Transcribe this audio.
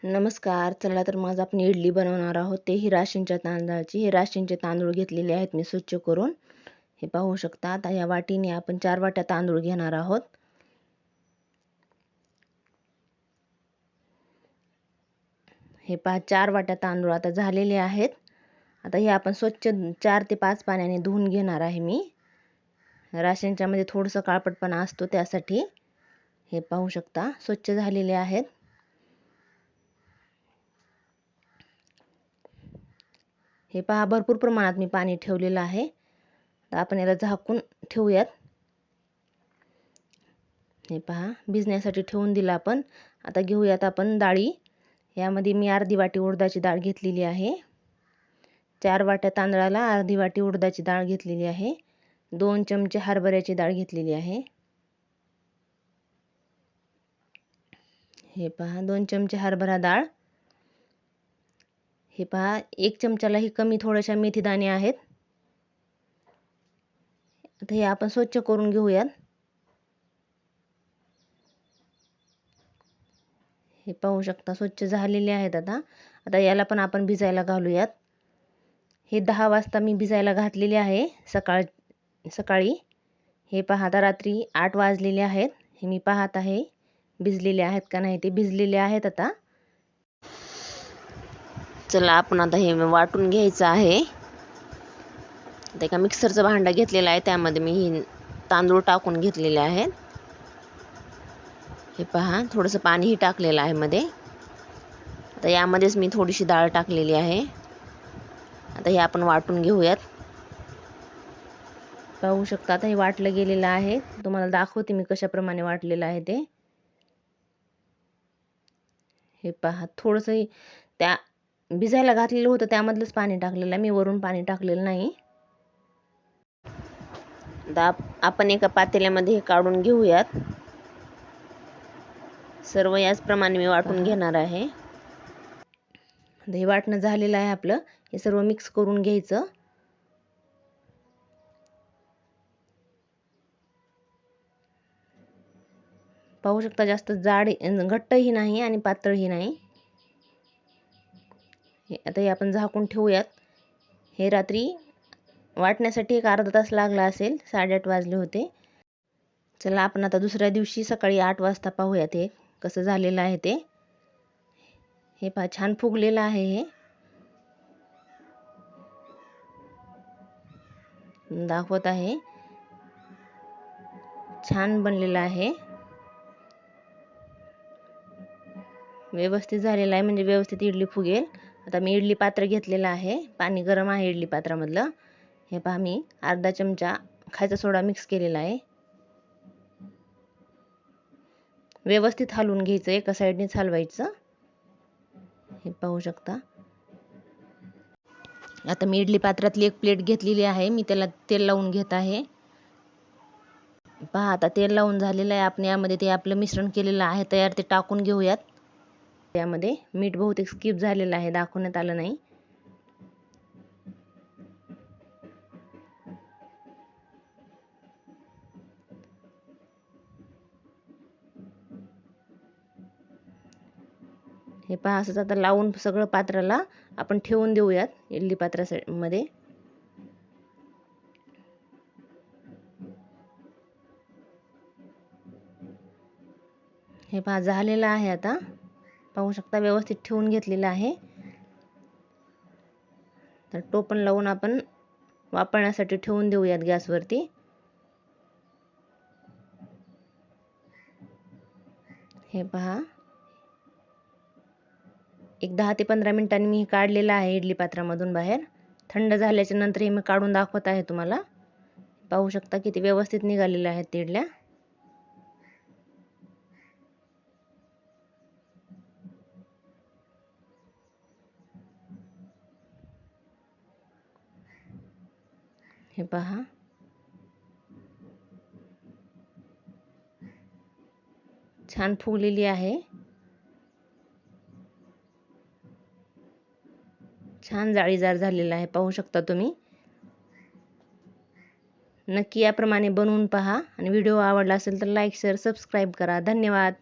नमस्कार. चला तर मग आज आपण इडली बनवणार आहोत. तेही राशींच्या तांदळाची. हे राशींचे तांदूळ घेतलेले आहेत मी स्वच्छ करून. हे पाहू शकता. आता या वाटीने आपण 4 वाट्या तांदूळ घेणार आहोत. हे पहा 4 वाट्या तांदूळ आता झालेले आहेत. आता हे आपण स्वच्छ 4 ते 5 पाण्याने धुवून घेणार आहे मी. राशींच्या मध्ये थोडंसं काळपटपणा असतो त्यासाठी. हे पाहू शकता स्वच्छ झालेले आहेत. हे पहा भरपूर प्रमाणात मी पाणी ठेवलेलं आहे. तर आपण याला झाकून ठेवूयात. हे पहा भिजण्यासाठी ठेवून दिलं आपण. आता घेऊयात आपण डाळी. यामध्ये मी अर्धी वाटी उडदाची डाळ घेतलेली आहे. 4 वाट्या तांदळाला अर्धी वाटी उडदाची डाळ घेतलेली आहे. 2 चमचे हरभऱ्याची डाळ घेतलेली आहे. हे पहा 2 चमचे हरभरा डाळ. हे पहा 1 चमचालाही कमी थोड्याशा मेथी दाणे आहेत. आता हे आपण स्वच्छ करून घेऊयात. हे पाहू शकता स्वच्छ झालेले आहेत. आता याला पण आपण भिजायला घालूयात. हे 10 वाजता मी भिजायला घातलेले आहे सकाळी. हे पहा आता रात्री 8 वाजलेले आहेत. हे मी पाहत आहे भिजलेले आहेत का नाही. ते भिजलेले आहेत. आता चला आपण आता हे वाटून घ्यायचं आहे. आता एका मिक्सरचं भांडं घेतलेलं आहे. त्यामध्ये मी हे तांदूळ टाकून घेतलेले आहेत. हे पहा थोडंसं पाणीही टाकलेलं आहे मध्ये. आता यामध्येच मी थोडीशी डाळ टाकलेली आहे. आता हे आपण वाटून घेऊयात. पाहू शकता आता हे वाटलं गेलेलं आहे. तुम्हाला दाखवते मी कशाप्रमाणे वाटलेलं आहे ते. हे पहा थोडंसं त्या भिजायला घातलेलं होतं त्यामधलंच पाणी टाकलेलं आहे मी, वरून पाणी टाकलेलं नाही. आता आपण एका पातेल्यामध्ये हे काढून घेऊयात. सर्व याचप्रमाणे मी वाटून घेणार आहे. हे वाटणं झालेलं आहे आपलं. हे सर्व मिक्स करून घ्यायचं. पाहू शकता जास्त जाड घट्टही नाही आणि पातळही नाही. आता हे आपण झाकून ठेवूयात. हे रात्री वाटण्यासाठी एक अर्धा तास लागला असेल. 8:30 वाजले होते. चला आपण आता दुसऱ्या दिवशी सकाळी 8 वाजता पाहूयात हे कसं झालेलं आहे ते. हे पहा छान फुगलेलं आहे. हे दाखवत आहे. छान बनलेलं आहे. व्यवस्थित झालेलं आहे म्हणजे व्यवस्थित इडली फुगेल. आता मी इडली पात्र घेतलेलं आहे. पाणी गरम आहे इडली पात्रामधलं. हे पहा मी अर्धा चमचा खायचा सोडा मिक्स केलेला आहे. व्यवस्थित हलवून घ्यायचं. एका साईडनेच हलवायचं. हे पाहू शकता. आता मी इडली पात्रातली एक प्लेट घेतलेली आहे. मी त्याला तेल लावून घेत आहे. पहा आता तेल लावून झालेलं आहे. आपण यामध्ये ते आपलं मिश्रण केलेलं आहे तयार ते टाकून घेऊयात. यामध्ये मीठ बहुतेक स्किप झालेलं आहे, दाखवण्यात आलं नाही. हे पहा असंच आता लावून सगळं पात्राला आपण ठेवून देऊयात इडली पात्रामध्ये. हे पहा झालेलं आहे. आता पाहू शकता व्यवस्थित ठेवून घेतलेलं आहे. तर टोपण लावून आपण वापरण्यासाठी ठेवून देऊयात गॅसवरती. हे पहा एक 10 ते 15 मिनिटांनी मी काढलेलं आहे इडली पात्रामधून बाहेर. थंड झाल्याच्या नंतर हे मी काढून दाखवत आहे तुम्हाला. पाहू शकता किती व्यवस्थित निघालेल्या आहेत इडल्या. हे पहा छान फुगलेली आहे. छान जाळीदार झालेला आहे पाहू शकता तुम्ही. नक्की याप्रमाणे बनवून पहा आणि व्हिडिओ आवडला असेल तर लाईक शेअर सबस्क्राईब करा. धन्यवाद.